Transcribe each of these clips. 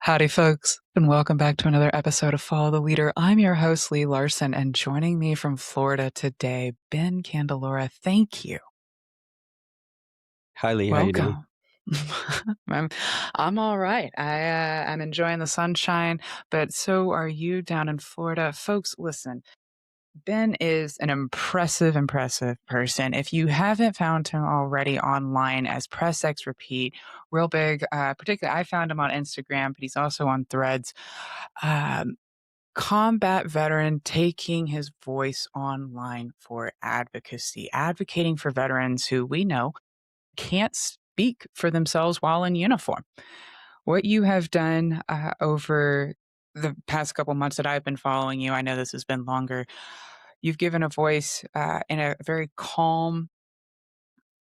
Howdy, folks, and welcome back to another episode of Follow the Leader. I'm your host, Lee Larson, and joining me from Florida today, Ben Candelora. Thank you. Hi Lee, how you doing? Welcome. I'm I'm all right. I'm enjoying the sunshine, but so are you down in Florida, folks. Listen, Ben is an impressive person. If you haven't found him already online as Press X Repeat, real big. Particularly, I found him on Instagram, but he's also on Threads. Um, Combat veteran taking his voice online for advocacy, advocating for veterans who we know can't speak for themselves while in uniform. What you have done over the past couple months that I've been following you, I know this has been longer. You've given a voice in a very calm.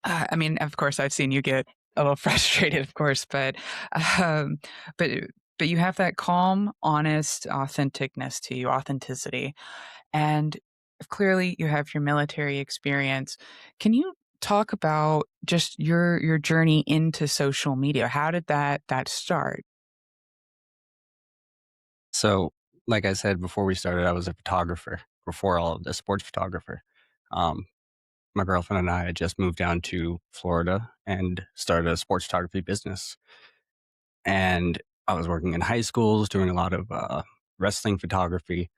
I mean, of course, I've seen you get a little frustrated, of course, um, but but you have that calm, honest authenticness to you, authenticity. And clearly you have your military experience. Can you talk about just your journey into social media? How did that start? So, like I said before we started, I was a photographer before all of this, sports photographer. Um, my girlfriend and I had just moved down to Florida and started a sports photography business. And I was working in high schools, doing a lot of wrestling photography,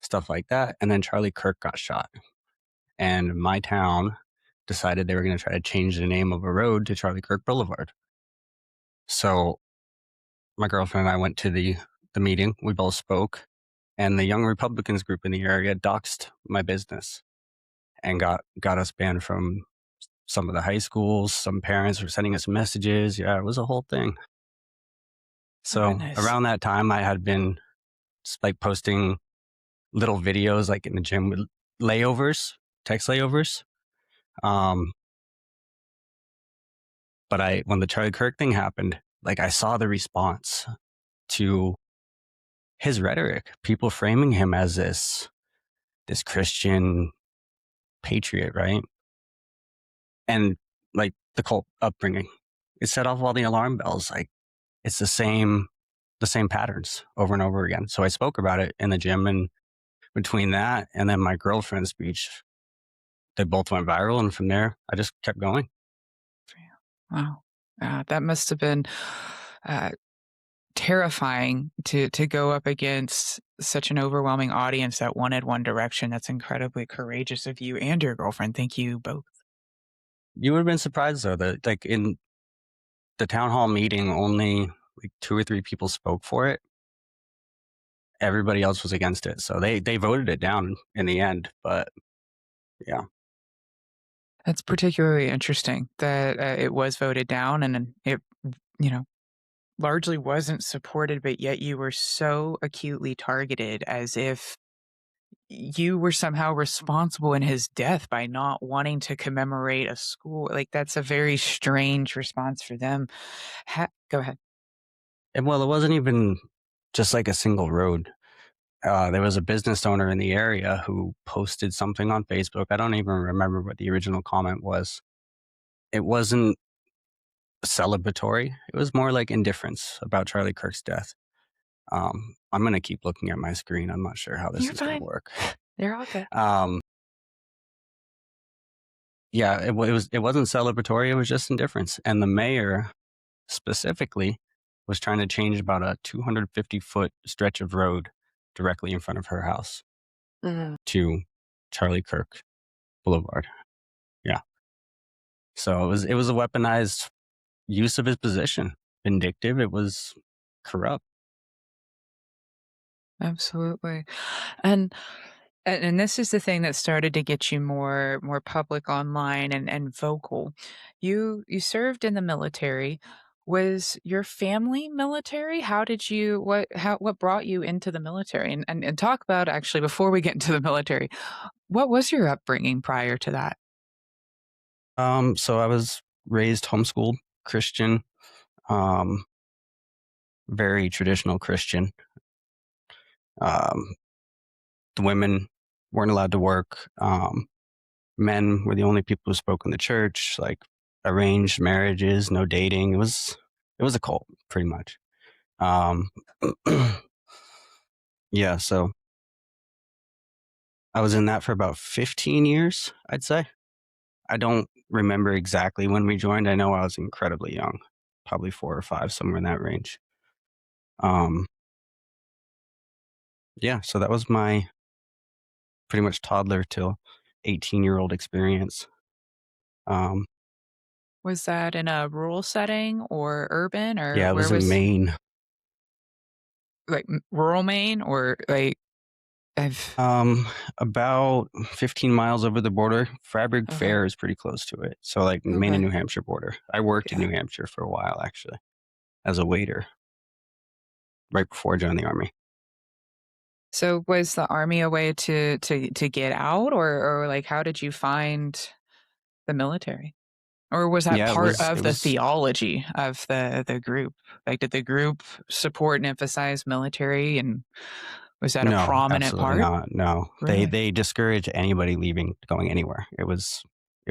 stuff like that. And then Charlie Kirk got shot. And my town decided they were going to try to change the name of a road to Charlie Kirk Boulevard. So my girlfriend and I went to the meeting. We both spoke, and the Young Republicans group in the area doxed my business and got us banned from some of the high schools. Some parents were sending us messages. Yeah, it was a whole thing. Oh, So goodness. around that time, I had been just like posting little videos like in the gym with layovers, text layovers. Um, but when the Charlie Kirk thing happened, like I saw the response to his rhetoric, people framing him as this Christian patriot, right? And like the cult upbringing, it set off all the alarm bells. Like it's the same patterns over and over again. So I spoke about it in the gym, and between that and then my girlfriend's speech, they both went viral. And from there, I just kept going. Wow. That must have been uh, terrifying to go up against such an overwhelming audience that wanted one direction. That's incredibly courageous of you and your girlfriend. Thank you both. You would have been surprised though that like in the town hall meeting, only like two or three people spoke for it. Everybody else was against it. So they voted it down in the end. But yeah. That's particularly interesting that it was voted down and then it, you know, largely wasn't supported, but yet you were so acutely targeted as if you were somehow responsible in his death by not wanting to commemorate a school. Like, that's a very strange response for them. Go ahead. And well, it wasn't even just like a single road. There was a business owner in the area who posted something on Facebook. I don't even remember what the original comment was. It wasn't celebratory. It was more like indifference about Charlie Kirk's death. I'm going to keep looking at my screen. I'm not sure how this You're is going to fine. work. You're all good. um, yeah, it wasn't celebratory. It was just indifference. And the mayor specifically was trying to change about a 250-foot stretch of road directly in front of her house Mhm. to Charlie Kirk Boulevard. Yeah. So it was a weaponized use of his position. Vindictive. It was corrupt. Absolutely. And and this is the thing that started to get you more public online and vocal. You served in the military. Was your family military? How did you what brought you into the military? And talk about actually before we get into the military, what was your upbringing prior to that? So I was raised homeschooled Christian, um, very traditional Christian. Um, the women weren't allowed to work. Men were the only people who spoke in the church, like arranged marriages, no dating. It was a cult, pretty much. Um, yeah, so I was in that for about 15 years, I'd say. I don't remember exactly when we joined. I know I was incredibly young, probably 4 or 5, somewhere in that range. Um, yeah, so that was my pretty much toddler till 18-year-old experience. Um, Was that in a rural setting or urban, or yeah, it where was in was Maine. like, rural Maine, or, like, I've Um, about 15 miles over the border. Fabric okay, Fair is pretty close to it. So, like, Maine and okay, New Hampshire border. I worked in yeah. New Hampshire for a while, actually, as a waiter right before I joined the Army. So, was the army a way to get out, or, like, how did you find the military? Or was that Yeah, it part was, it of the was, theology of the group? Like, did the group support and emphasize military, and was that a no, prominent absolutely part? not. No, Really? they discouraged anybody leaving, going anywhere. It was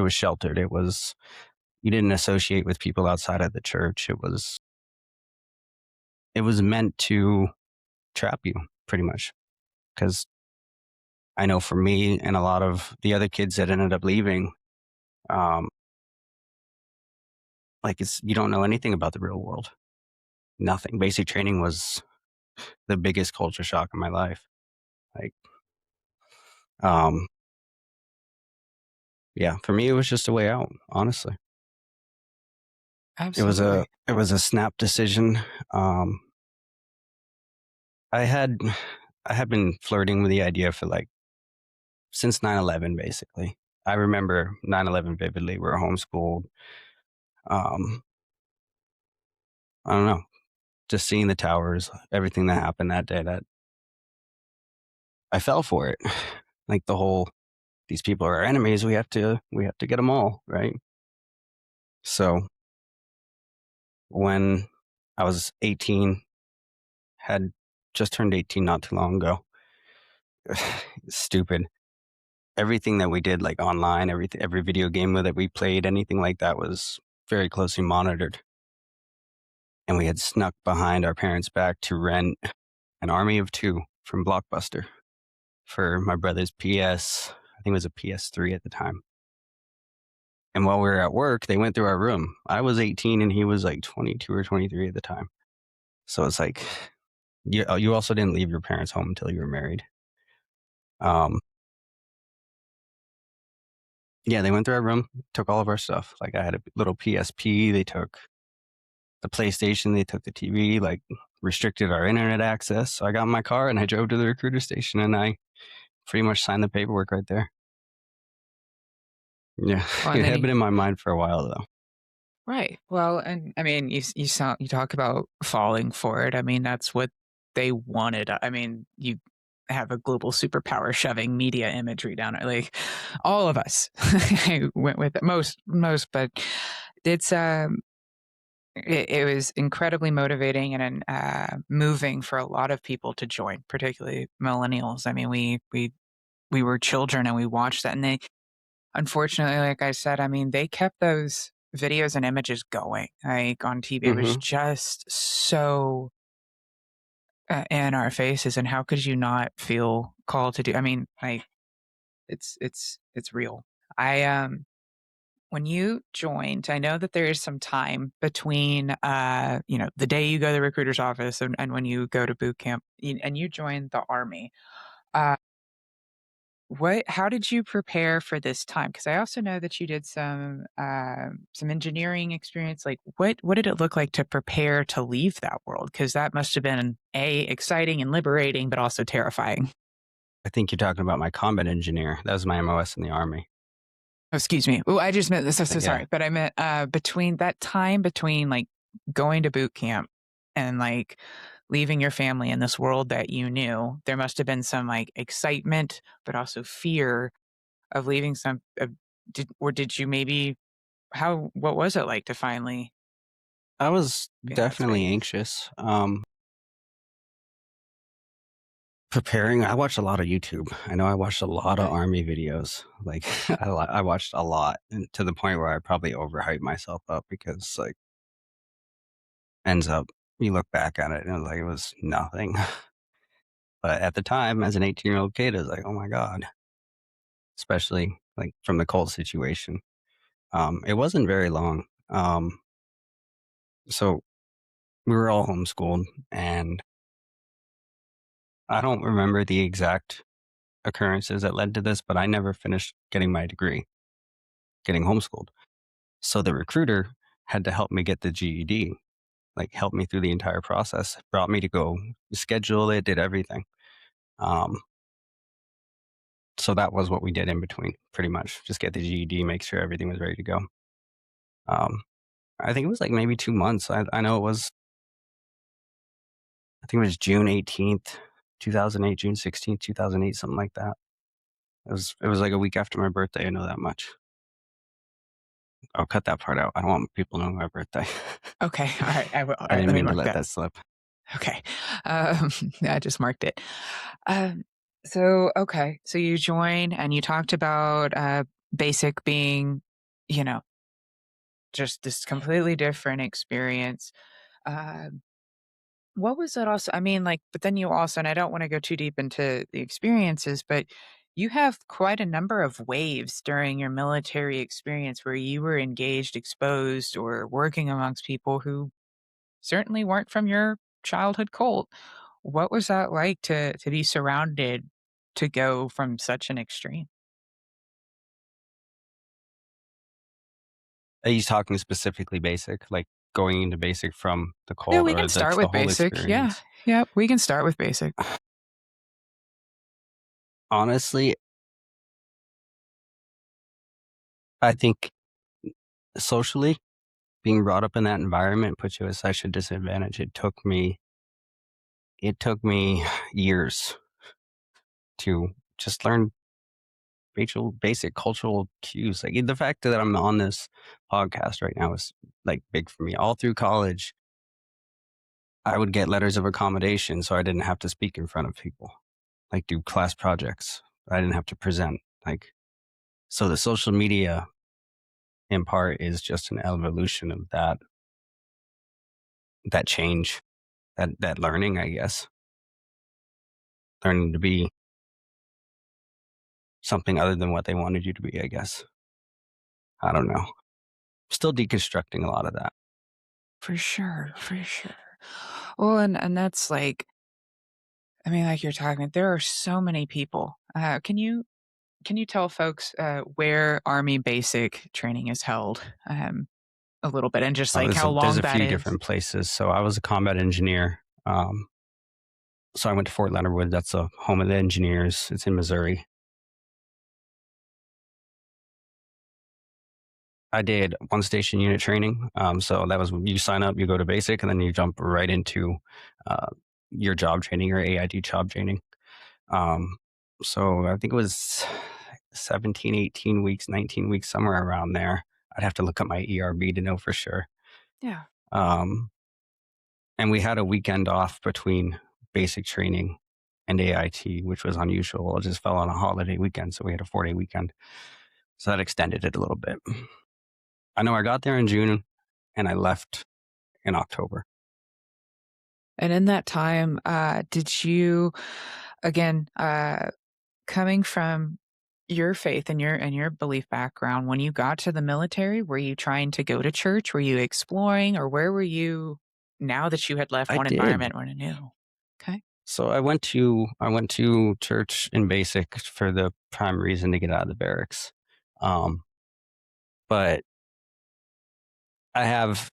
sheltered. It was, you didn't associate with people outside of the church. It was meant to trap you pretty much. Because I know for me and a lot of the other kids that ended up leaving, um, like it's, you don't know anything about the real world. Nothing. Basic training was the biggest culture shock in my life. Like, um, yeah, for me, it was just a way out. Honestly, Absolutely. it was a snap decision. Um, I had, I had been flirting with the idea for like since 9/11, basically. I remember 9/11 vividly. We were homeschooled. Um, I don't know, just seeing the towers, everything that happened that day. That I fell for it. Like the whole, these people are our enemies. We have to get them all right. So when I was 18, had just turned 18 not too long ago. Stupid. Everything that we did, like online, every video game that we played, anything like that was very closely monitored. And we had snuck behind our parents' back to rent an army of two from Blockbuster for my brother's PS. I think it was a PS3 at the time. And while we were at work, they went through our room. I was 18 and he was like 22 or 23 at the time. So it's like, you also didn't leave your parents' home until you were married. Um, yeah, they went through our room, took all of our stuff. Like I had a little PSP. They took the PlayStation. They took the TV. Like restricted our internet access. So I got in my car and I drove to the recruiter station and I pretty much signed the paperwork right there. Yeah, Well, and it then had you been in my mind for a while though. right. Well, and I mean, you talk about falling for it. I mean, that's what they wanted. I mean, you have a global superpower shoving media imagery down it. Like all of us went with it. Most, but it's it was incredibly motivating and moving for a lot of people to join, particularly millennials. I mean, we were children and we watched that, and they unfortunately, like I said, I mean, they kept those videos and images going, like, on TV. It was Hmm. just so, in our faces, and how could you not feel called to do I mean, like, it's real. I, when you joined, I know that there is some time between, the day you go to the recruiter's office and when you go to boot camp, and you joined the Army. Uh What how did you prepare for this time? Because I also know that you did some engineering experience, like, what did it look like to prepare to leave that world? Because that must have been, A, exciting and liberating, but also terrifying. I think you're talking about my combat engineer. That was my MOS in the army. Oh, excuse me. Oh, I just meant so Yeah, sorry, but I meant, between that time between, like, going to boot camp and, like, leaving your family in this world that you knew, there must have been some, like, excitement, but also fear of leaving did you maybe how what was it like to finally I was be in that definitely space? anxious. Preparing, I watched a lot of YouTube. I know I watched a lot of Okay. army videos. Like I watched a lot, and to the point where I probably overhyped myself up because like ends up you look back at it and like it was nothing. But at the time, as an 18-year-old kid, it was like, oh my God, especially like from the cult situation. It wasn't very long. So we were all homeschooled, and I don't remember the exact occurrences that led to this, but I never finished getting my degree, getting homeschooled. So the recruiter had to help me get the GED, like help me through the entire process, brought me to go schedule it, did everything. Um, so that was what we did in between, pretty much. Just get the GED, make sure everything was ready to go. Um, I think it was like maybe 2 months. I know it was, I think it was June 18th, 2008, June 16th, 2008, something like that. It was like a week after my birthday. I know that much. I'll cut that part out. I don't want people knowing my birthday. Okay, all right, I will. All I right, didn't let me mean to mark let that. that slip. Okay, I just marked it. Um, so okay, so you join, and you talked about basic being, you know, just this completely different experience. Um, what was that also? I mean, like, but then you also, and I don't want to go too deep into the experiences, but you have quite a number of waves during your military experience where you were engaged, exposed, or working amongst people who certainly weren't from your childhood cult. What was that like to be surrounded to go from such an extreme? Are you talking specifically basic, like going into basic from the Yeah, cold, we or can start that's the with whole basic. Yeah. experience? Yep, we can start with basic. Honestly, I think socially, being brought up in that environment puts you at such a disadvantage. It took me years to just learn basic cultural cues. Like the fact that I'm on this podcast right now is like big for me. All through college, I would get letters of accommodation so I didn't have to speak in front of people, like do class projects. I didn't have to present. Like, so the social media in part is just an evolution of that change, that learning, I guess. Learning to be something other than what they wanted you to be, I guess. I don't know. Still deconstructing a lot of that. For sure, for sure. Well, and that's like, I mean, like you're talking, there are so many people. Can you tell folks where Army basic training is held a little bit, and just like how There's long a that few is? different places. So I was a combat engineer. So I went to Fort Leonard Wood. That's the home of the engineers. It's in Missouri. I did one station unit training. So that was you sign up, you go to basic, and then you jump right into uh, your job training or AID job training. Um, so I think it was 17, 18 weeks, 19 weeks, somewhere around there. I'd have to look at my ERB to know for sure. Yeah. Um, and we had a weekend off between basic training and AIT, which was unusual. It just fell on a holiday weekend. So we had a 4-day weekend. So that extended it a little bit. I know I got there in June and I left in October. And in that time, did you, again, coming from your faith and your belief background, when you got to the military, were you trying to go to church? Were you exploring, or where were you now that you had left I one did. environment one new? Okay. So I went to church in basic for the prime reason to get out of the barracks. Um, but I have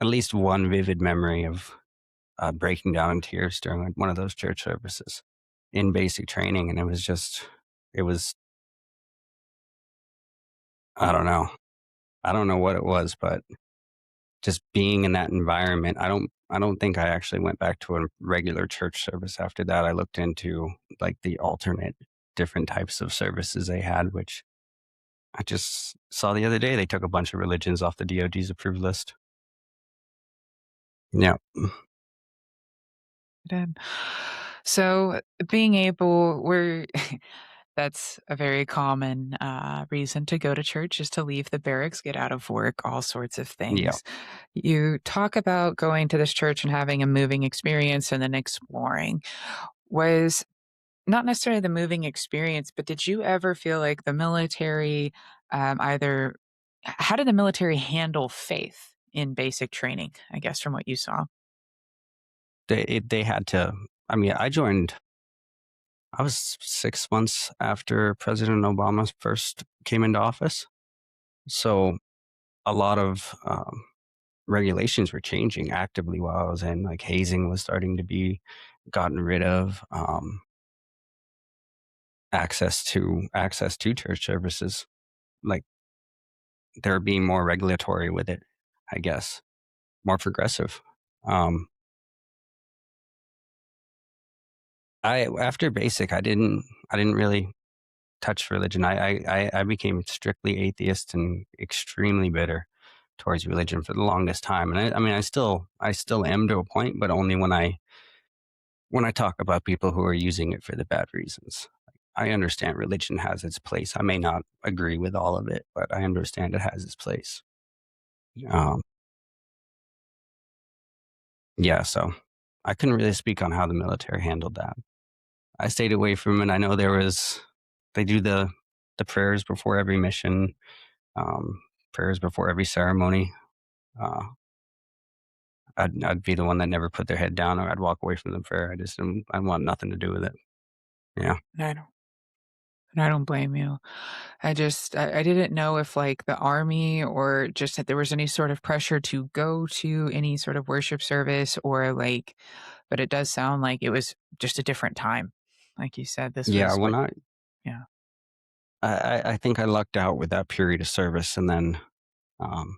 at least one vivid memory of breaking down in tears during like, one of those church services in basic training, and it was I don't know, I don't know what it was, but just being in that environment, I don't think I actually went back to a regular church service after that. I looked into like the alternate different types of services they had, which I just saw the other day. They took a bunch of religions off the DoD's approved list. Yeah. Did. So being able, we're That's a very common, reason to go to church is to leave the barracks, get out of work, all sorts of Yeah, things. You talk about going to this church and having a moving experience and then exploring. Was not necessarily the moving experience, but did you ever feel like the military, either how did the military handle faith in basic training, I guess, from what you saw? they had to. I mean, I joined. I was 6 months after President Obama first came into office, so a lot of regulations were changing actively while I was in. Like hazing was starting to be gotten rid of. Access to church services, like they're being more regulatory with it, I guess, more progressive. Um, I after basic, I didn't really touch religion. I became strictly atheist and extremely bitter towards religion for the longest time. And I mean, I still am to a point, but only when I talk about people who are using it for the bad reasons. I understand religion has its place. I may not agree with all of it, but I understand it has its place. Um, yeah, so I couldn't really speak on how the military handled that. I stayed away from it. I know they do the prayers before every mission, um, prayers before every ceremony. Uh, I'd be the one that never put their head down, or I'd walk away from the prayer. I want nothing to do with it. Yeah, I don't and I don't blame you. I didn't know if, like, the army or just that there was any sort of pressure to go to any sort of worship service or, like but it does sound like it was just a different time. Like you said, this yeah. was When what yeah. I think I lucked out with that period of service, and then um,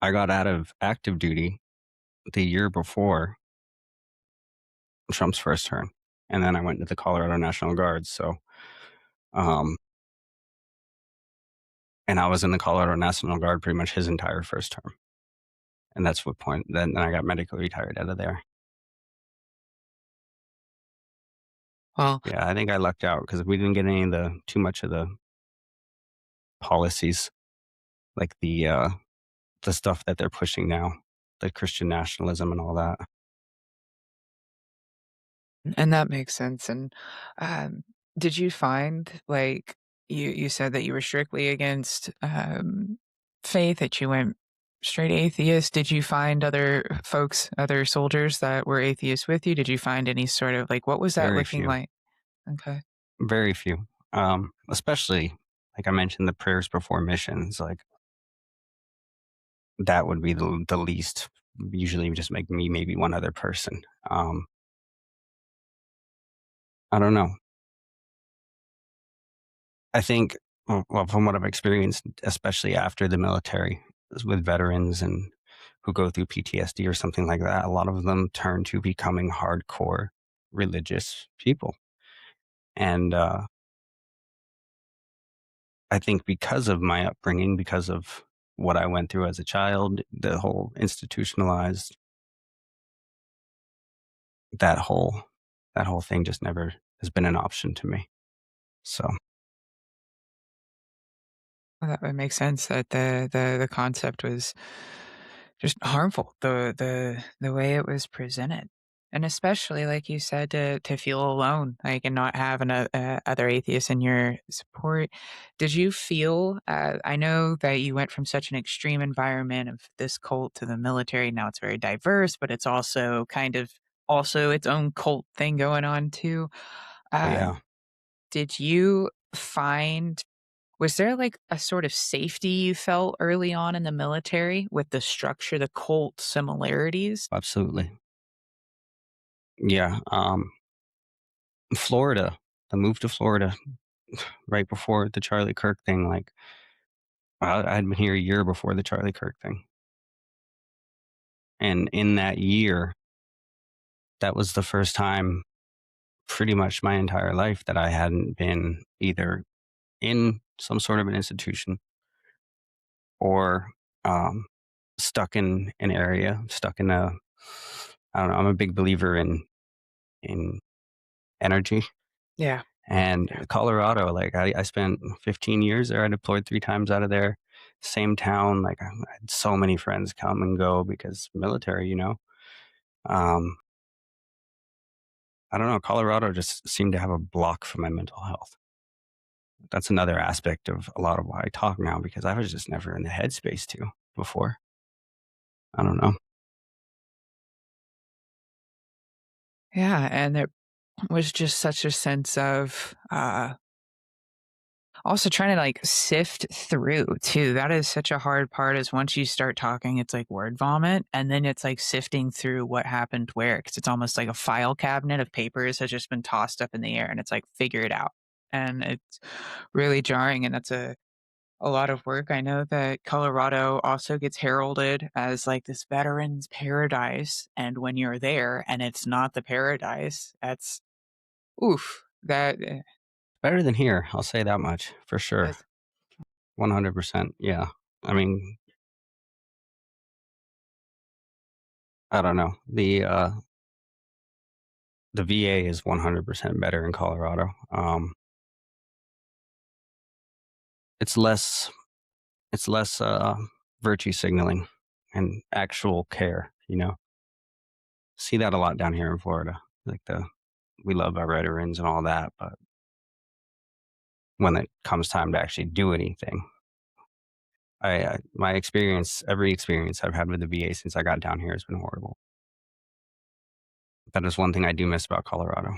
I got out of active duty the year before Trump's first term, and then I went to the Colorado National Guard. So, um, and I was in the Colorado National Guard pretty much his entire first term, and that's what point. Then I got medically retired out of there. Well, Yeah, I think I lucked out because we didn't get any of the too much of the policies, like the stuff that they're pushing now, the Christian nationalism and all that. and that makes sense, and, um, did you find, like you said that you were strictly against, faith, that you went straight atheist. Did you find other folks, other soldiers that were atheists with you? Did you find any sort of like, what was that Very looking few, like? Okay. very few. Especially like I mentioned, the prayers before missions, like that would be the least. Usually, just make me maybe one other person. Um, I don't know. I think, well, from what I've experienced, especially after the military, is with veterans and who go through PTSD or something like that, a lot of them turn to becoming hardcore religious people. And I think because of my upbringing, because of what I went through as a child, the whole institutionalized, that whole that whole thing just never has been an option to me. So Well, that would make sense that the concept was just harmful, the way it was presented. And especially, like you said, to feel alone, like, and not have other atheists in your support. Did you feel, I know that you went from such an extreme environment of this cult to the military. Now it's very diverse, but it's also kind of also its own cult thing going on too. Uh, yeah, did you find was there, like, a sort of safety you felt early on in the military with the structure, the cult similarities? absolutely. Yeah. Florida, the move to Florida right before the Charlie Kirk thing, like I'd been here a year before the Charlie Kirk thing. And in that year, that was the first time pretty much my entire life that I hadn't been either in some sort of an institution or um, stuck in an area, stuck in a, I don't know, I'm a big believer in energy. Yeah. And Yeah. Colorado, like I spent 15 years there. I deployed 3 times out of there. Same town. Like I had so many friends come and go because military, you know. Um, I don't know. Colorado just seemed to have a block for my mental health. That's another aspect of a lot of why I talk now because I was just never in the headspace to before. I don't know. Yeah, and it was just such a sense of, also trying to, like, sift through too. That is such a hard part is once you start talking, it's like word vomit, and then it's like sifting through what happened where because it's almost like a file cabinet of papers has just been tossed up in the air, and it's like, figure it out. And it's really jarring, and that's a lot of work. I know that Colorado also gets heralded as, like, this veterans paradise, and when you're there and it's not the paradise, that's oof, that, Better than here. I'll say that much for sure. that's 100%. Yeah. I mean, I don't know. The VA is 100% better in Colorado. It's less it's less virtue signaling and actual care. You know, see that a lot down here in Florida. Like we love our veterans and all that, but when it comes time to actually do anything, my experience, every experience I've had with the VA since I got down here has been horrible. That is one thing I do miss about Colorado: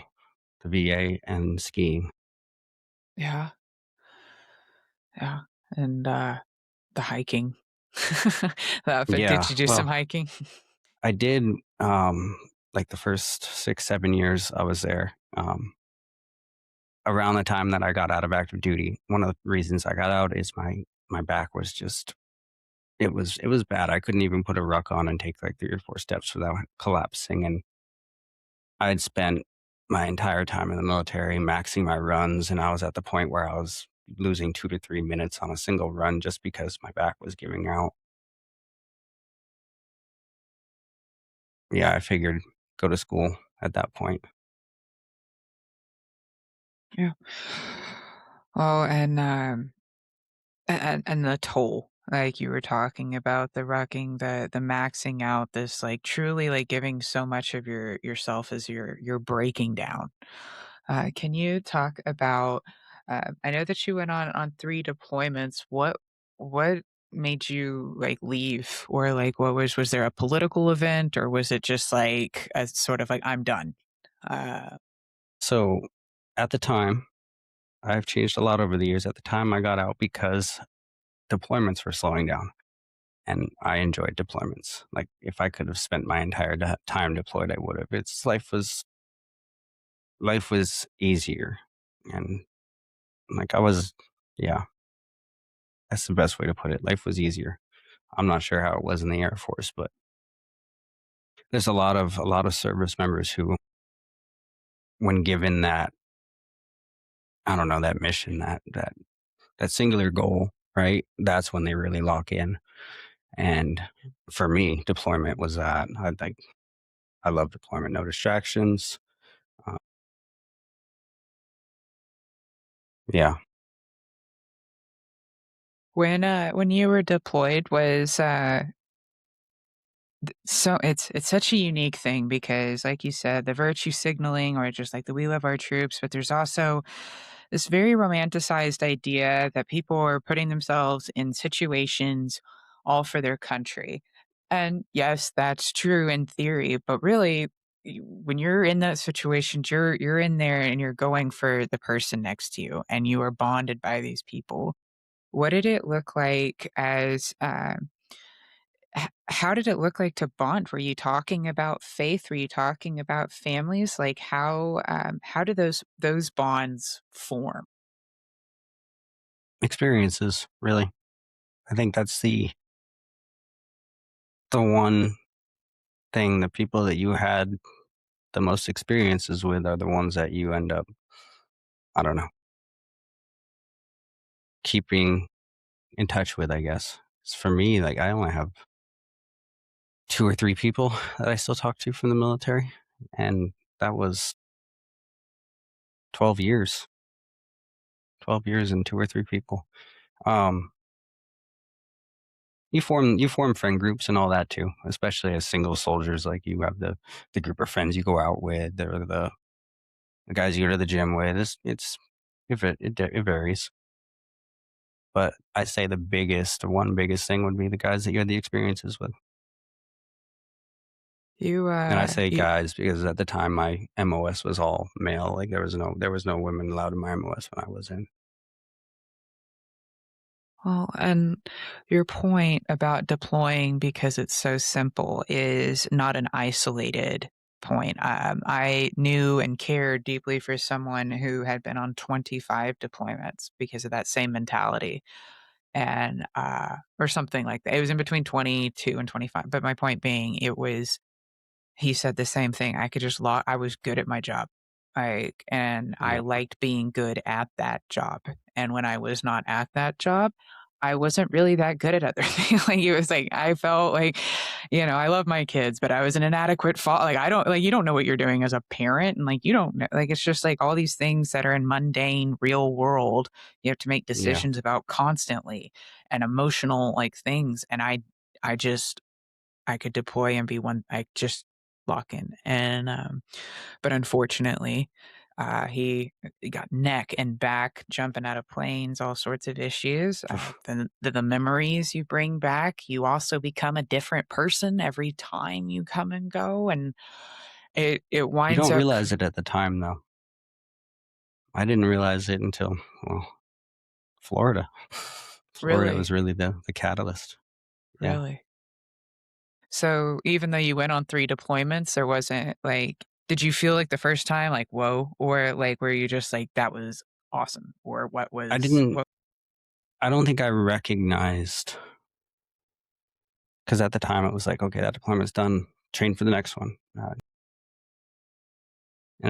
the VA and skiing. yeah, yeah, and, the hiking. Did Yeah, you do some well, hiking? I did, like, the first 6, 7 years I was there, around the time that I got out of active duty. One of the reasons I got out is my back was just it was bad. I couldn't even put a ruck on and take, like, 3 or 4 steps without collapsing, and I had spent my entire time in the military maxing my runs, and I was at the point where I was losing 2 to 3 minutes on a single run just because my back was giving out. Yeah, I figured go to school at that point. Yeah. Oh, and, and the toll, like you were talking about, the wrecking, the maxing out, this, like, truly, like, giving so much of yourself as you're breaking down. Can you talk about, I know that you went on 3 deployments. What made you, like, leave? Or, like, was there a political event, or was it just, like, a sort of like, "I'm done"? Uh, So, at the time, I've changed a lot over the years. At the time, I got out because deployments were slowing down, and I enjoyed deployments. Like, if I could have spent my entire time deployed, I would have. It's life was easier, and like I was, yeah, that's the best way to put it. Life was easier. I'm not sure how it was in the Air Force, but there's a lot of service members who, when given that, I don't know, that mission, that singular goal, right? That's when they really lock in. And for me, deployment was that. I love deployment, no distractions. Uh, yeah. when you were deployed, was, so it's such a unique thing because, like you said, the virtue signaling or just like the "we love our troops," but there's also this very romanticized idea that people are putting themselves in situations all for their country. And yes, that's true in theory, but really, when you're in that situation, you're in there and you're going for the person next to you, and you are bonded by these people. What did it look like as how did it look like to bond? Were you talking about faith? Were you talking about families? Like how do those bonds form? Experiences, really. I think that's the one thing, the people that you had the most experiences with are the ones that you end up, I don't know, keeping in touch with, I guess. For me, like I only have 2 or 3 people that I still talk to from the military. And that was 12 years. 12 years and 2 or 3 people. Um, you form friend groups and all that too, especially as single soldiers. Like you have the group of friends you go out with, or the guys you go to the gym with. It varies, but I say the biggest thing would be the guys that you had the experiences with. And I say You guys because at the time my MOS was all male. Like there was no women allowed in my MOS when I was in. well, and your point about deploying because it's so simple is not an isolated point. I knew and cared deeply for someone who had been on 25 deployments because of that same mentality, and or something like that. It was in between 22 and 25. But my point being, he said the same thing. I could just log I was good at my job. And I Yeah, liked being good at that job. And when I was not at that job, I wasn't really that good at other things. Like, it was like, I felt like, I love my kids, but I was an inadequate like, I don't, like, you don't know what you're doing as a parent. And like, you don't know, like, it's just like all these things that are in mundane real world, you have to make yeah, decisions about constantly, and emotional like things. And I just, I could deploy and be one I just lock in, and, but unfortunately, he got neck and back jumping out of planes, all sorts of issues. The memories you bring back, you also become a different person every time you come and go, and it you winds don't up realize it at the time though. I didn't realize it until, well, Florida. Florida was really, really the catalyst. Yeah. really. So even though you went on 3 deployments, there wasn't, like, did you feel like the first time, like, "Whoa," or, like, were you just like, "That was awesome," or I didn't what I don't think I recognized, because at the time it was like, okay, that deployment's done, train for the next one. And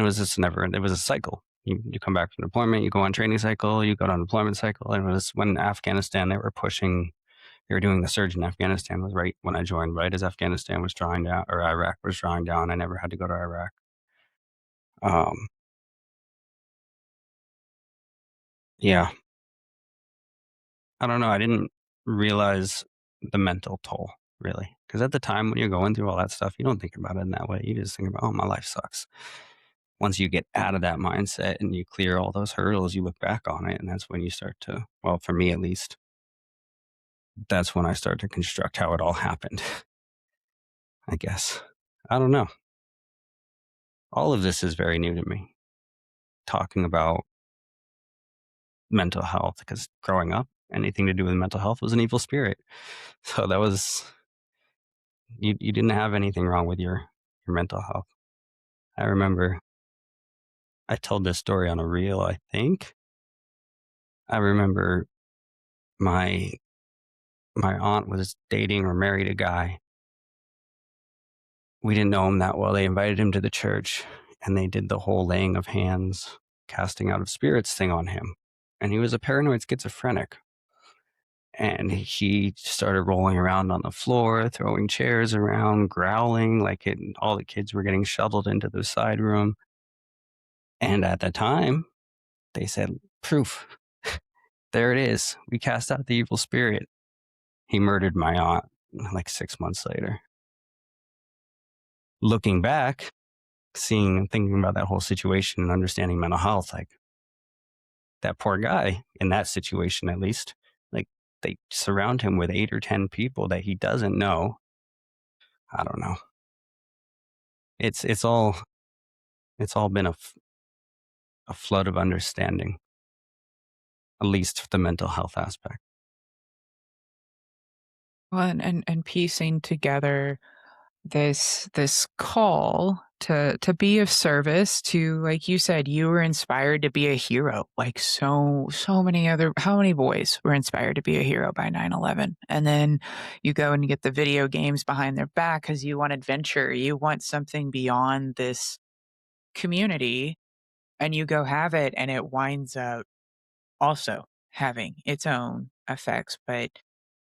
it was just never, it was a cycle. You come back from deployment, you go on training cycle, you go on deployment cycle. And it was when Afghanistan, they were doing the surge in Afghanistan was right when I joined, right as Afghanistan was drawing down or Iraq was drawing down. I never had to go to Iraq. Um, yeah, I don't know. I didn't realize the mental toll really. Because at the time when you're going through all that stuff, you don't think about it in that way. You just think about, oh, my life sucks. Once you get out of that mindset and you clear all those hurdles, you look back on it. And that's when you start to, well, for me at least, that's when I start to construct how it all happened, I guess. I don't know. All of this is very new to me, talking about mental health, because growing up, anything to do with mental health was an evil spirit. So that was, you didn't have anything wrong with your mental health. I remember I told this story on a reel, I think. I remember my my aunt was dating or married a guy. We didn't know him that well. They invited him to the church and they did the whole laying of hands, casting out of spirits thing on him. And he was a paranoid schizophrenic. And he started rolling around on the floor, throwing chairs around, growling like all the kids were getting shoveled into the side room. And at the time, they said, proof. There it is. We cast out the evil spirit. He murdered my aunt like 6 months later. Looking back, seeing and thinking about that whole situation and understanding mental health, like that poor guy in that situation, at least, like they surround him with 8 or 10 people that he doesn't know. I don't know. It's all been a flood of understanding, at least the mental health aspect. well, and piecing together this call to be of service to, like you said, you were inspired to be a hero, like so many other how many boys were inspired to be a hero by 9/11, and then you go and you get the video games behind their back because you want adventure, you want something beyond this community, and you go have it, and it winds up also having its own effects, but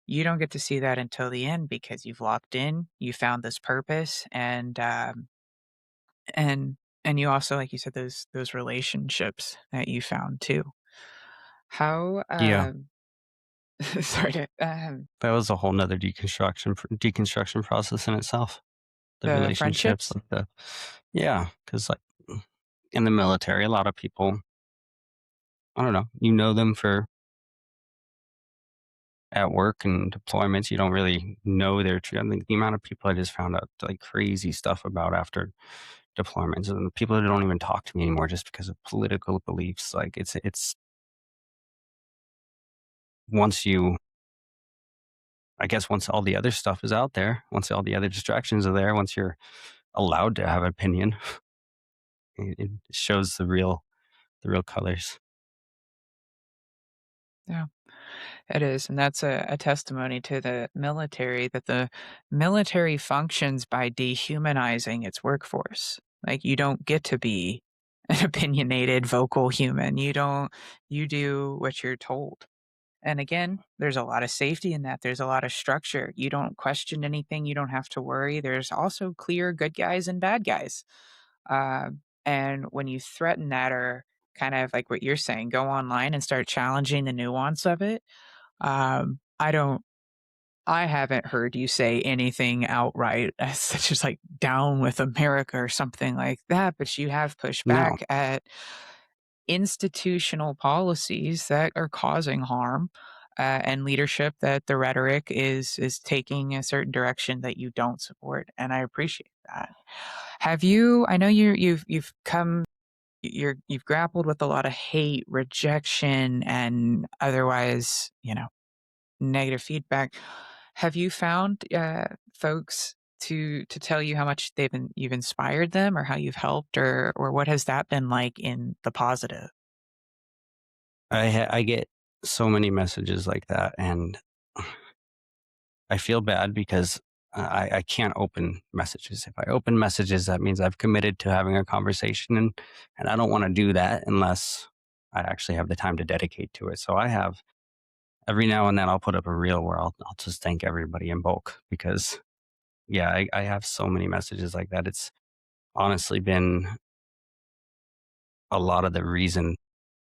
you don't get to see that until the end because you've locked in, you found this purpose, and and you also, like you said, those relationships that you found too. How, Yeah, sorry to, that was a whole nother deconstruction process in itself. The the relationships, friendships? like the yeah, because like in the military, a lot of people, I don't know, you know them for at work and deployments, you don't really know their true. I think the amount of people I just found out like crazy stuff about after deployments, and the people that don't even talk to me anymore just because of political beliefs. Like it's once you, I guess, once all the other stuff is out there, once all the other distractions are there, once you're allowed to have an opinion, it shows the real colors. Yeah. It is, and that's a testimony to the military that the military functions by dehumanizing its workforce. Like, you don't get to be an opinionated, vocal human. You do what you're told. And again, there's a lot of safety in that. There's a lot of structure. You don't question anything. You don't have to worry. There's also clear good guys and bad guys. And when you threaten that or kind of like what you're saying, go online and start challenging the nuance of it, I don't I haven't heard you say anything outright such as like down with America or something like that, but you have pushed No, back at institutional policies that are causing harm, and leadership that the rhetoric is taking a certain direction that you don't support, and I appreciate that. Have you I know you've come you've grappled with a lot of hate, rejection, and otherwise, negative feedback. Have you found, folks to tell you how much you've inspired them or how you've helped or what has that been like in the positive? I get so many messages like that, and I feel bad because I can't open messages. If I open messages, that means I've committed to having a conversation, and I don't want to do that unless I actually have the time to dedicate to it. So I have every now and then I'll put up a reel where I'll just thank everybody in bulk because yeah, I have so many messages like that. It's honestly been a lot of the reason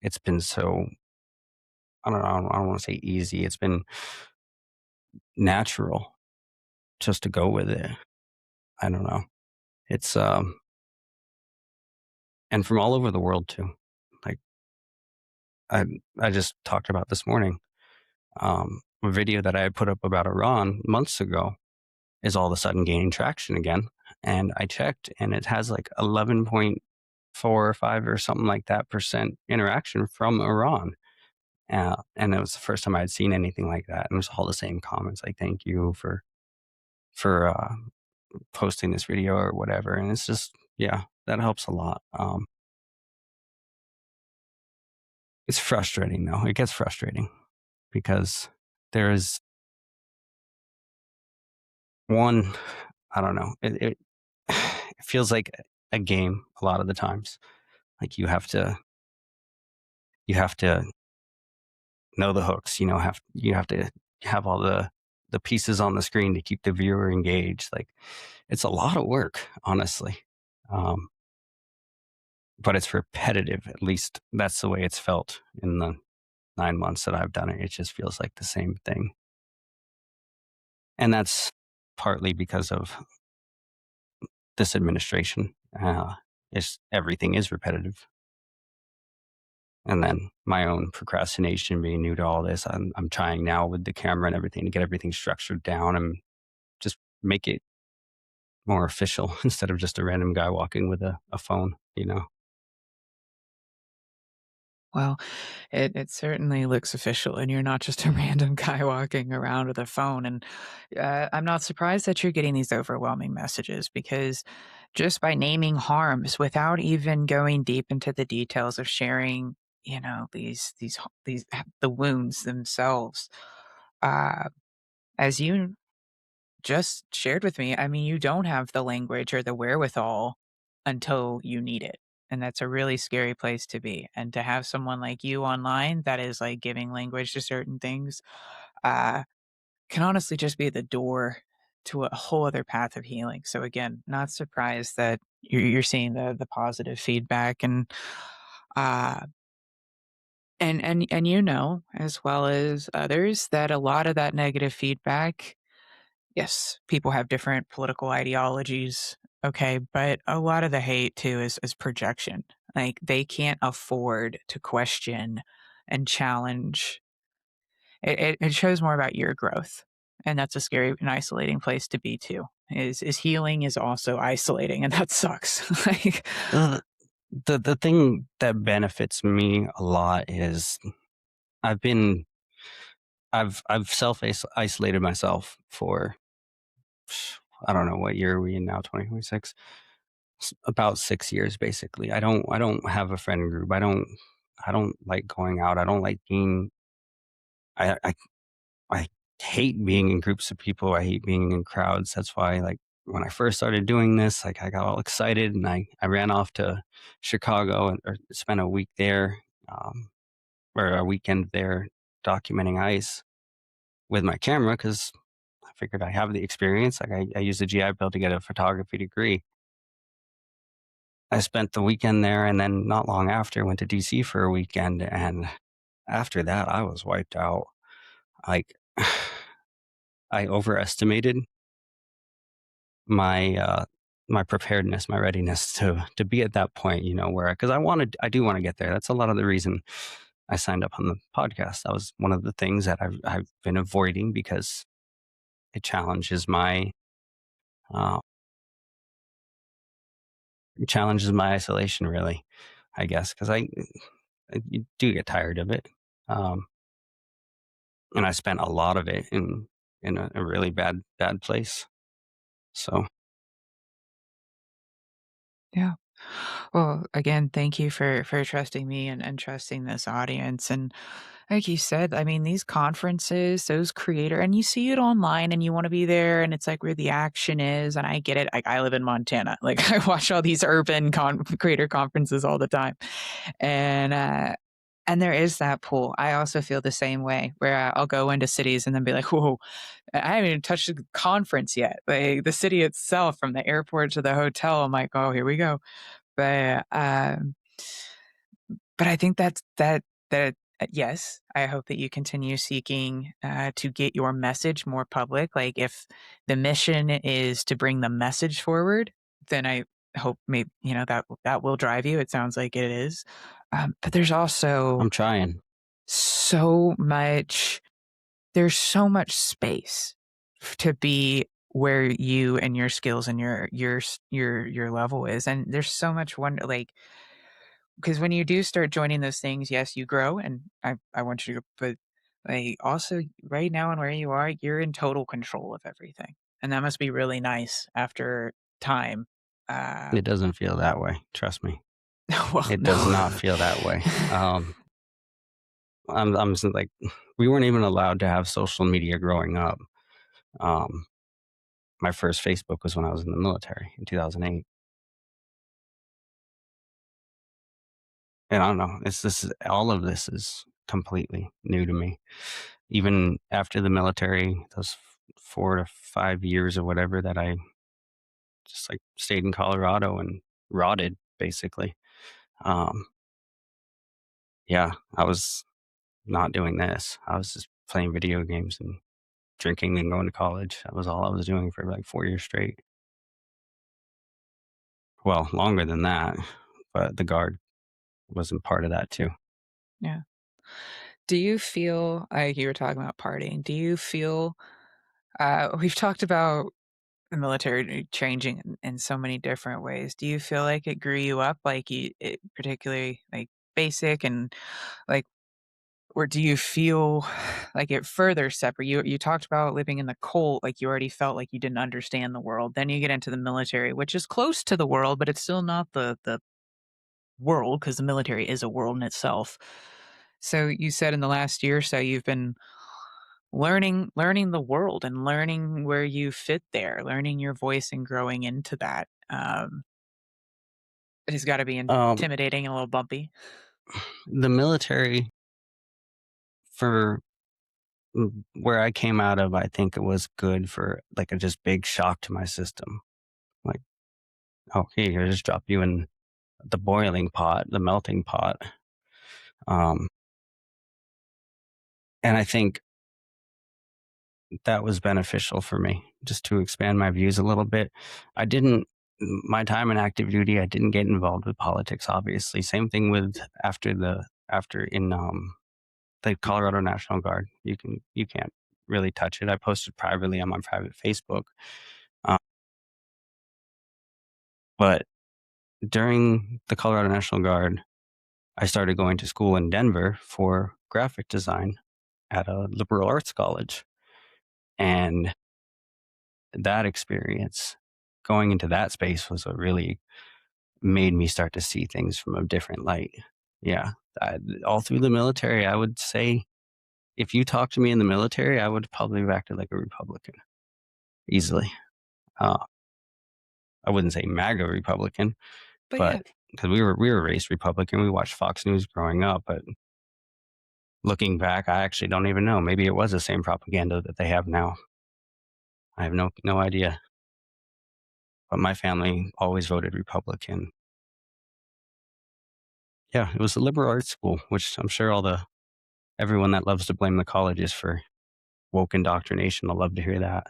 it's been so, I don't know, I don't want to say easy. It's been natural just to go with it. I don't know. It's and from all over the world too. Like I I just talked about this morning. A video that I had put up about Iran months ago is all of a sudden gaining traction again. And I checked and it has like 11.4 or 5 or something like that percent interaction from Iran. And it was the first time I had seen anything like that. And it was all the same comments like, thank you for posting this video or whatever. And it's just, yeah, that helps a lot. It's frustrating though. It gets frustrating because there's one, I don't know, it feels like a game a lot of the times. Like you have to know the hooks, you have to have all the pieces on the screen to keep the viewer engaged. Like it's a lot of work, honestly. Um, but it's repetitive. At least that's the way it's felt in the 9 months that I've done it. It just feels like the same thing. And that's partly because of this administration. Everything is repetitive. And then my own procrastination being new to all this, I'm trying now with the camera and everything to get everything structured down and just make it more official instead of just a random guy walking with a phone. Well, it certainly looks official, and you're not just a random guy walking around with a phone, and, I'm not surprised that you're getting these overwhelming messages because just by naming harms without even going deep into the details of sharing, these the wounds themselves, uh, as you just shared with me, I mean, you don't have the language or the wherewithal until you need it. And that's a really scary place to be. And to have someone like you online that is like giving language to certain things uh, can honestly just be the door to a whole other path of healing. So again, not surprised that you're seeing the positive feedback and uh, And you know, as well as others, that a lot of that negative feedback, yes, people have different political ideologies, okay, but a lot of the hate too is projection. Like, they can't afford to question and challenge. It shows more about your growth, and that's a scary and isolating place to be too. Is healing is also isolating, and that sucks. Like, Uh, the thing that benefits me a lot is I've been I've self isolated myself for I don't know what year are we in now, 2026, about 6 years basically. I don't have a friend group. I don't like going out. I don't like being. I I hate being in groups of people. I hate being in crowds. That's why, like, when I first started doing this, like, I got all excited and I ran off to Chicago and or spent a week there, um, or a weekend there documenting ice with my camera because I figured I have the experience. Like, I used the GI Bill to get a photography degree. I spent the weekend there and then not long after went to DC for a weekend. And after that, I was wiped out. Like, I overestimated my my preparedness, my readiness to be at that point, where because I do want to get there. That's a lot of the reason I signed up on the podcast. That was one of the things that I've been avoiding because it uh, challenges my isolation, really. I guess because I you do get tired of it, um, and I spent a lot of it in a really bad place. So yeah. Well, again, thank you for trusting me and trusting this audience. And like you said, I mean, these conferences, those creator, and you see it online and you want to be there, and it's like where the action is. And I get it. Like, I live in Montana. Like, I watch all these urban creator conferences all the time, and there is that pull. I also feel the same way where I'll go into cities and then be like, whoa, I haven't even touched the conference yet. Like, the city itself, from the airport to the hotel, I'm like, oh, here we go. But, but I think yes, I hope that you continue seeking, to get your message more public. Like, if the mission is to bring the message forward, then I hope maybe, that will drive you. It sounds like it is. But I'm trying. so much there's so much space to be where you and your skills and your level is, and there's so much wonder, like, because when you do start joining those things, yes, you grow, and I want you to, but, like, also right now and where you are, you're in total control of everything, and that must be really nice after time. It doesn't feel that way. Trust me. Well, It does not no. feel that way. I'm just like, we weren't even allowed to have social media growing up. Um, my first Facebook was when I was in the military in 2008. And I don't know, all of this is completely new to me. Even after the military, those 4 to 5 years or whatever that I just like stayed in Colorado and rotted basically. Um, yeah, I was not doing this. I was just playing video games and drinking and going to college. That was all I was doing for like 4 years straight. Well, longer than that, but the guard wasn't part of that too. Yeah. Do you feel like you were talking about partying? Do you feel, we've talked about the military changing in so many different ways. Do you feel like it grew you up, like, particularly, like, basic and, like, or do you feel like it further separate you talked about living in the cold, like, you already felt like you didn't understand the world. Then you get into the military, which is close to the world, but it's still not the world, because the military is a world in itself. So you said in the last year or so, you've been learning the world and learning where you fit there, learning your voice and growing into that. It has gotta be Um, intimidating and a little bumpy. the military for where I came out of, I think it was good for like a just big shock to my system. Like, okay, I just drop you in the boiling pot, the melting pot. And I think that was beneficial for me just to expand my views a little bit. I didn't my time in active duty, I didn't get involved with politics, obviously. Same thing with after in the Colorado National Guard. You can't really touch it. I posted privately on my private Facebook. Uh, but during the Colorado National Guard, I started going to school in Denver for graphic design at a liberal arts college. And that experience, going into that space, was what really made me start to see things from a different light. Yeah. All through the military, I would say if you talked to me in the military, I would probably have acted like a Republican easily. Uh, I wouldn't say MAGA Republican, But but yeah, because we were raised Republican, we watched Fox News growing up. But looking back, I actually don't even know. Maybe it was the same propaganda that they have now. I have no idea. But my family always voted Republican. Yeah, it was a liberal arts school, which I'm sure all the everyone that loves to blame the colleges for woke indoctrination will love to hear that.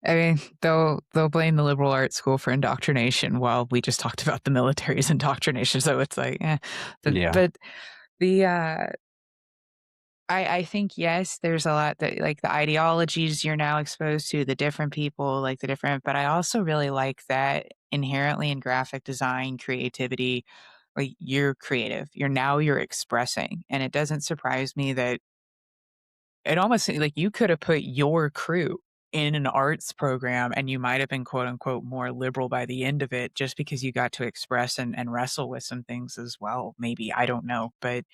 I mean, they'll blame the liberal arts school for indoctrination while we just talked about the military's indoctrination, so it's like, Yeah, but the, I think, yes, there's a lot that like, the ideologies you're now exposed to, the different people, like, the different but I also really like that inherently in graphic design, creativity, like, you're creative. You're expressing, and it doesn't surprise me that it almost like you could have put your crew in an arts program and you might have been quote unquote more liberal by the end of it just because you got to express and wrestle with some things as well. Maybe, I don't know. But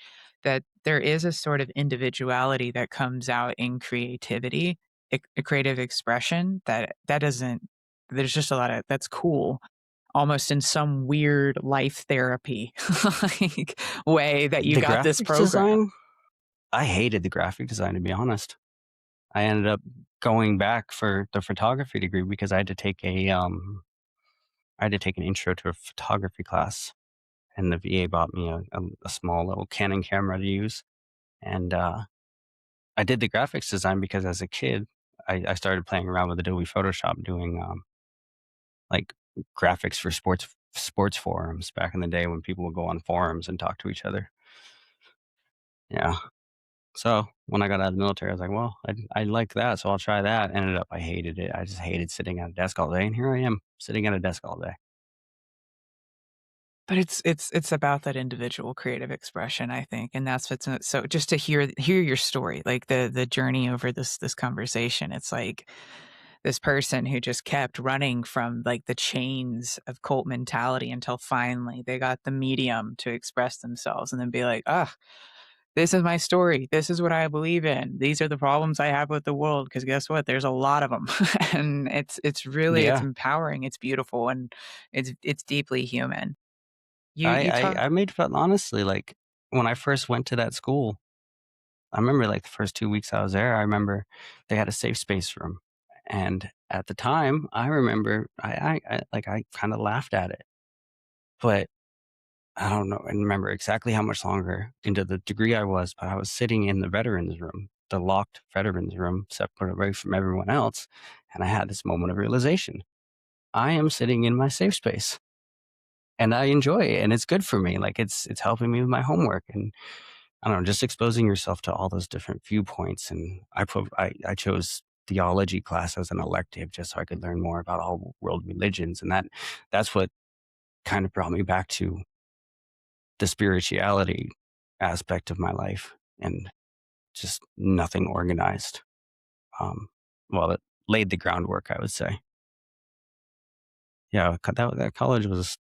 that there is a sort of individuality that comes out in creativity, a creative expression that doesn't there's just a lot of that's cool almost in some weird life therapy like way that you the got this graphics program. design, I hated the graphic design, to be honest. I ended up going back for the photography degree because I had to take an intro to a photography class, and the VA bought me a small little Canon camera to use, and I did the graphics design because as a kid, I started playing around with Adobe Photoshop doing like graphics for sports forums back in the day when people would go on forums and talk to each other. Yeah. So when I got out of the military, I was like, well, I like that, so I'll try that. Ended up, I hated it. I just hated sitting at a desk all day, and here I am sitting at a desk all day. But it's about that individual creative expression, I think, and that's what's so just to hear your story, like the journey over this conversation, it's like this person who just kept running from like the chains of cult mentality until finally they got the medium to express themselves and then be like, "Ugh, this is my story. This is what I believe in. These are the problems I have with the world." Because guess what? There's a lot of them, and it's really it's Yeah, empowering. It's beautiful, and it's deeply human. You I talk I, I made fun honestly. Like when I first went to that school, I remember like the first 2 weeks I was there. I remember they had a safe space room, and at the time, I remember I kind of laughed at it, but I don't know. I remember exactly how much longer into the degree I was, but I was sitting in the veterans room, the locked veterans room, separate away from everyone else. And I had this moment of realization. I am sitting in my safe space and I enjoy it and it's good for me. Like it's helping me with my homework and I don't know, just exposing yourself to all those different viewpoints. And I chose theology class as an elective just so I could learn more about all world religions. And that's what kind of brought me back to the spirituality aspect of my life and just nothing organized. Um, well, it laid the groundwork, I would say. Yeah, that college was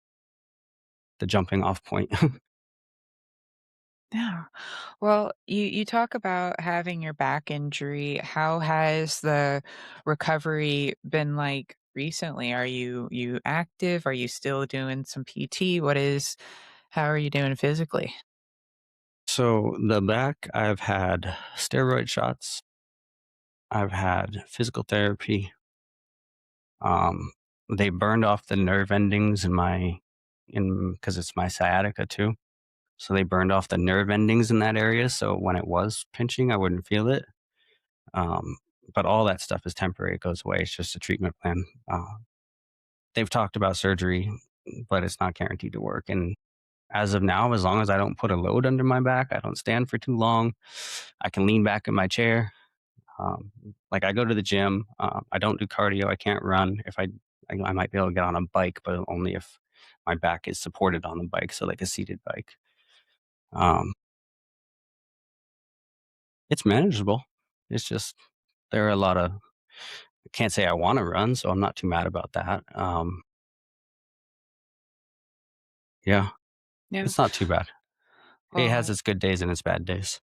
the jumping off point. Yeah. Well, you talk about having your back injury. How has the recovery been like recently? Are you active? Are you still doing some PT? How are you doing physically? So the back, I've had steroid shots. I've had physical therapy. Um, they burned off the nerve endings in because it's my sciatica too. So they burned off the nerve endings in that area. So when it was pinching, I wouldn't feel it. Um, but all that stuff is temporary. It goes away. It's just a treatment plan. They've talked about surgery, but it's not guaranteed to work. And as of now, as long as I don't put a load under my back, I don't stand for too long, I can lean back in my chair. Um, like I go to the gym. I don't do cardio. I can't run. If I might be able to get on a bike, but only if my back is supported on the bike, so like a seated bike. Um, it's manageable. It's just there are a lot of. I can't say I want to run, so I'm not too mad about that. Yeah, Yeah. it's not too bad. It has Well, its good days and its bad days.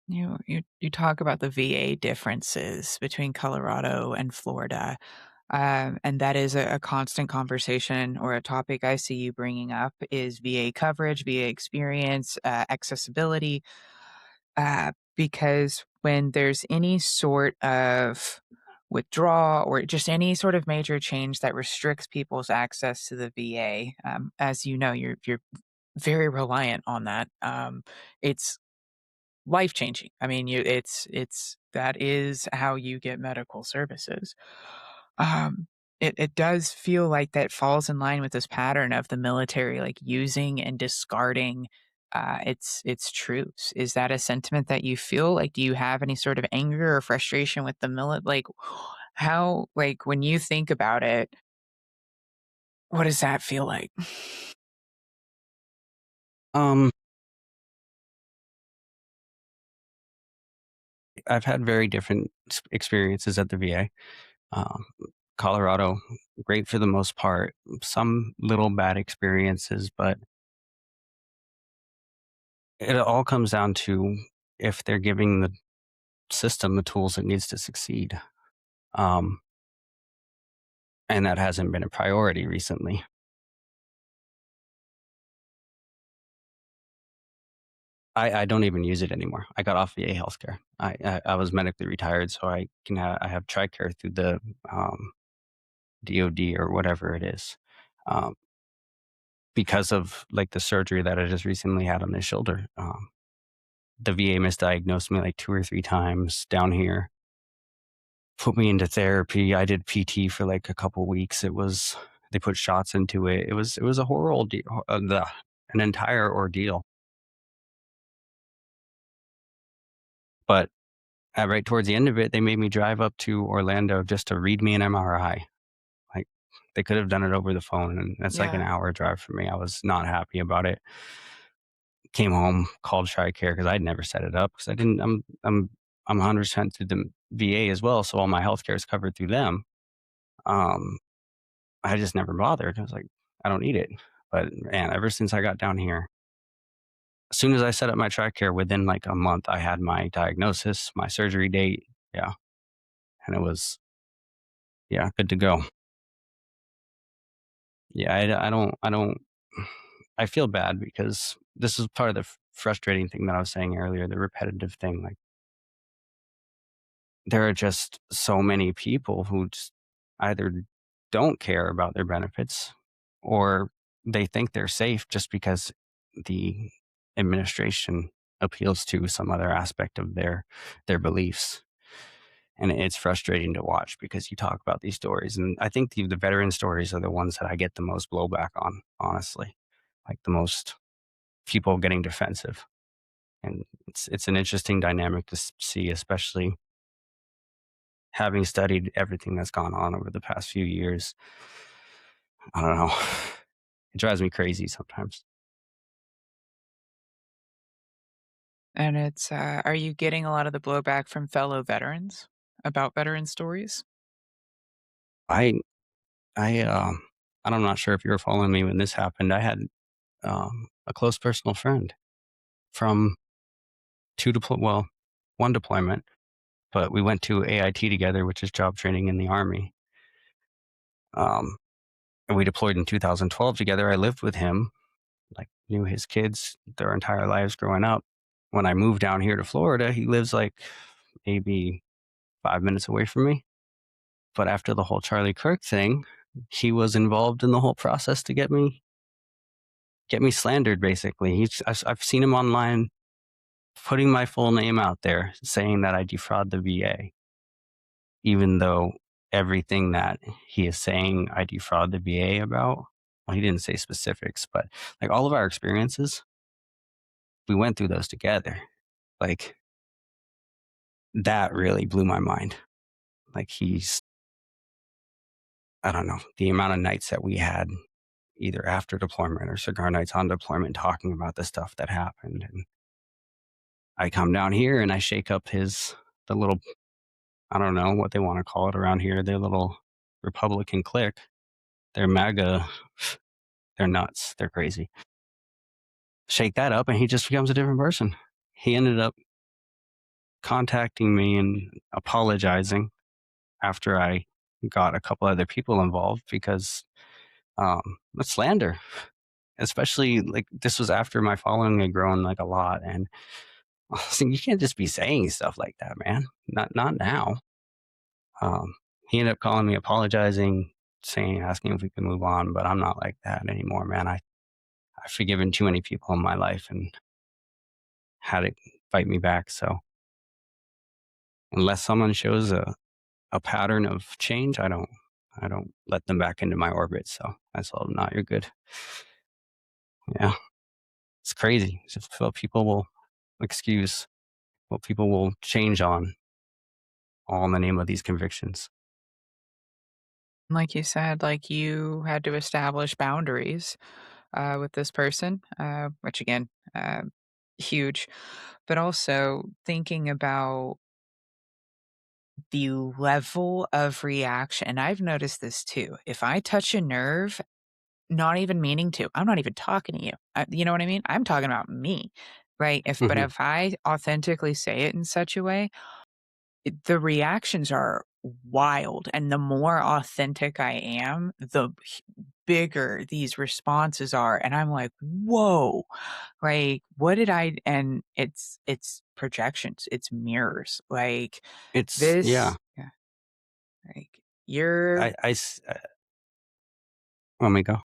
you talk about the VA differences between Colorado and Florida, and that is a constant conversation or a topic I see you bringing up is VA coverage, VA experience, accessibility. Because when there's any sort of withdrawal or just any sort of major change that restricts people's access to the VA, as you know, you're very reliant on that. It's life changing. I mean, it's that is how you get medical services. Um, it does feel like that falls in line with this pattern of the military, like using and discarding its troops. Is that a sentiment that you feel? Like, do you have any sort of anger or frustration with the Like, how like when you think about it, what does that feel like? Um, I've had very different experiences at the VA. Um, Colorado, great for the most part. Some little bad experiences, but it all comes down to if they're giving the system the tools it needs to succeed. Um, and that hasn't been a priority recently. I don't even use it anymore. I got off VA healthcare. I was medically retired, so I have TRICARE through the DOD or whatever it is. Um, because of like the surgery that I just recently had on my shoulder. The VA misdiagnosed me like 2 or 3 times down here, put me into therapy. I did PT for like a couple weeks. They put shots into it. It was a horrible ordeal, an entire ordeal. But right towards the end of it, they made me drive up to Orlando just to read me an MRI. Like they could have done it over the phone, and that's like an Yeah. hour drive for me. I was not happy about it. Came home, called TRICARE because I'd never set it up because I didn't. I'm 100% through the VA as well, so all my healthcare is covered through them. Um, I just never bothered. I was like, I don't need it. But man, ever since I got down here, as soon as I set up my TRICARE, within like a month, I had my diagnosis, my surgery date. Yeah, and it was yeah good to go. Yeah, I don't. I feel bad because this is part of the frustrating thing that I was saying earlier, the repetitive thing. Like there are just so many people who just either don't care about their benefits or they think they're safe just because the administration appeals to some other aspect of their beliefs. And it's frustrating to watch because you talk about these stories. And I think the veteran stories are the ones that I get the most blowback on, honestly. Like the most people getting defensive. And it's an interesting dynamic to see, especially having studied everything that's gone on over the past few years. I don't know. It drives me crazy sometimes. And are you getting a lot of the blowback from fellow veterans about veteran stories? I I'm not sure if you were following me when this happened. I had a close personal friend from well, one deployment, but we went to AIT together, which is job training in the army. Um, and we deployed in 2012 together. I lived with him, like knew his kids their entire lives growing up. When I moved down here to Florida, he lives like maybe 5 minutes away from me. But after the whole Charlie Kirk thing, he was involved in the whole process to get me get me slandered. Basically, I've seen him online putting my full name out there, saying that I defraud the VA, even though everything that he is saying I defraud the VA about. Well, he didn't say specifics, but like all of our experiences, we went through those together. Like that really blew my mind. Like I don't know, the amount of nights that we had either after deployment or cigar nights on deployment talking about the stuff that happened. And I come down here and I shake up the little, I don't know what they want to call it around here, their little Republican clique. They're MAGA. They're nuts. They're crazy. Shake that up and he just becomes a different person. He ended up contacting me and apologizing after I got a couple other people involved because it's slander, especially like this was after my following had grown like a lot. And I was thinking, you can't just be saying stuff like that, man. Not now. He ended up calling me, apologizing, asking if we could move on, but I'm not like that anymore, man. I've forgiven too many people in my life and had it fight me back. So unless someone shows a pattern of change, I don't let them back into my orbit. So I told them, no, you're good. Yeah. It's crazy. Just what people will excuse, what people will change on, all in the name of these convictions. Like you said, like you had to establish boundaries with this person, which again, huge, but also thinking about the level of reaction. And I've noticed this too. If I touch a nerve, not even meaning to, I'm not even talking to you. You know what I mean? I'm talking about me, right? But Hmm. if I authentically say it in such a way, the reactions are wild, and the more authentic I am, the bigger these responses are, and I'm like, "Whoa." Like, what did I and it's projections, it's mirrors, like, Yeah. this yeah, like, you're Let me go.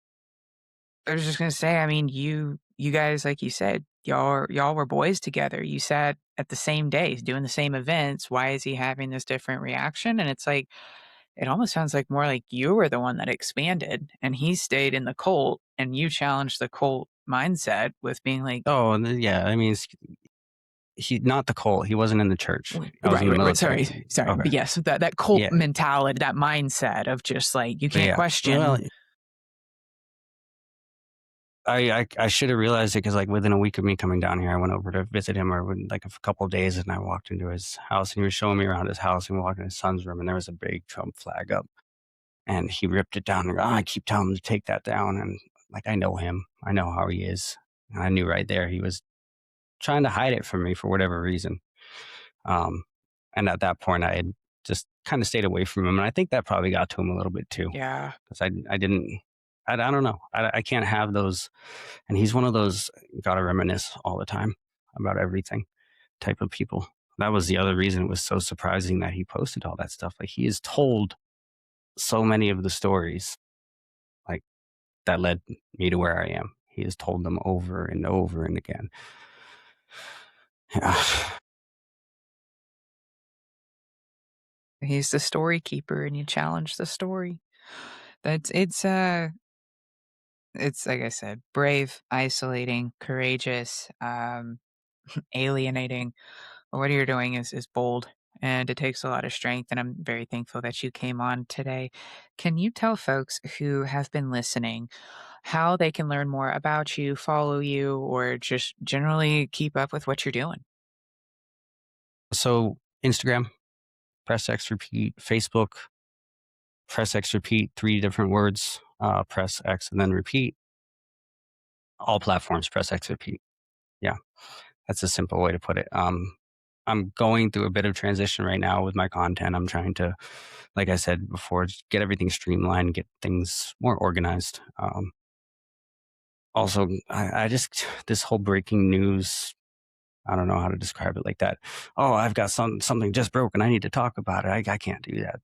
I was just gonna say, I mean, you guys, like you said, y'all were boys together. You sat at the same days doing the same events. Why is he having this different reaction? And it's like, it almost sounds like more like you were the one that expanded and he stayed in the cult and you challenged the cult mindset with being like, Oh, yeah. I mean, he not the cult. He wasn't in the church. I was in the Right. Sorry, military. sorry. Okay. But yes, that cult Yeah. mentality, that mindset of just like, you can't Yeah. Well, question. I should have realized it because like within a week of me coming down here, I went over to visit him or like a couple of days, and I walked into his house and he was showing me around his house, and we walked in his son's room and there was a big Trump flag up, and he ripped it down and I keep telling him to take that down, and like I know him, I know how he is, and I knew right there he was trying to hide it from me for whatever reason. Um, and at that point, I had just kind of stayed away from him, and I think that probably got to him a little bit too, Yeah. because I didn't. I don't know. I can't have those. And he's one of those gotta reminisce all the time about everything type of people. That was the other reason it was so surprising that he posted all that stuff. Like he has told so many of the stories like that led me to where I am. He has told them over and over and again. Yeah. He's the story keeper and you challenge the story. That's it's like I said, brave, isolating, courageous, alienating. What you're doing is bold and it takes a lot of strength. And I'm very thankful that you came on today. Can you tell folks who have been listening how they can learn more about you, follow you, or just generally keep up with what you're doing? So Instagram, press X repeat, Facebook, press X repeat, three different words, press X and then repeat. All platforms, press X repeat. Yeah. That's a simple way to put it. I'm going through a bit of transition right now with my content. I'm trying to, like I said before, just get everything streamlined, get things more organized. Also, I just this whole breaking news. I don't know how to describe it like that. Oh, I've got something just broke and I need to talk about it. I can't do that.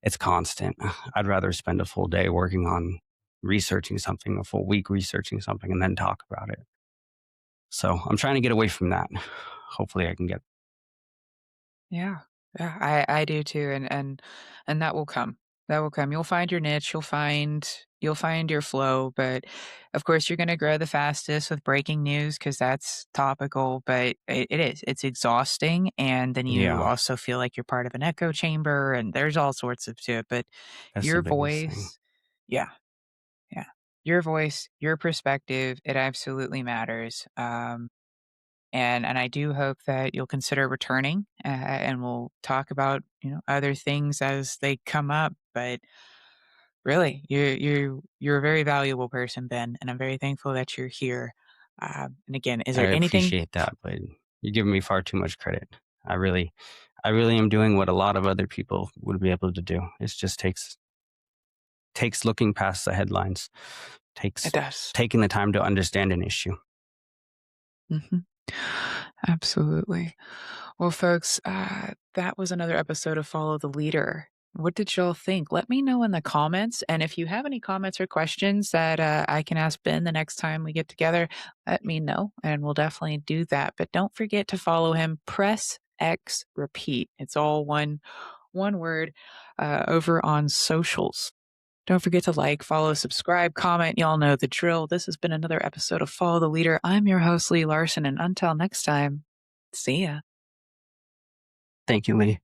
It's constant. I'd rather spend a full day working on researching something, a full week researching something, and then talk about it. So I'm trying to get away from that. Hopefully, I can get. Yeah. Yeah, I do too, and that will come. That will come. You'll find your niche, you'll find your flow, but, of course, you're gonna grow the fastest with breaking news because that's topical, but it is. It's exhausting, and then you Yeah, also feel like you're part of an echo chamber, and there's all sorts of to it, but that's the your biggest thing. voice. Yeah, yeah. Your voice, your perspective, it absolutely matters, and I do hope that you'll consider returning, and we'll talk about, other things as they come up, but really, you're a very valuable person, Ben, and I'm very thankful that you're here. And again, is I there anything? appreciate that, but you're giving me far too much credit. I really, I really am doing what a lot of other people would be able to do. It just takes looking past the headlines, It takes does. taking the time to understand an issue. Mhm. Absolutely. Well, folks, that was another episode of Follow the Leader. What did y'all think? Let me know in the comments. And if you have any comments or questions that I can ask Ben the next time we get together, let me know and we'll definitely do that. But don't forget to follow him. Press X repeat. It's all one word over on socials. Don't forget to like, follow, subscribe, comment. Y'all know the drill. This has been another episode of Follow the Leader. I'm your host, Lee Larson, and until next time, see ya. Thank you, Lee.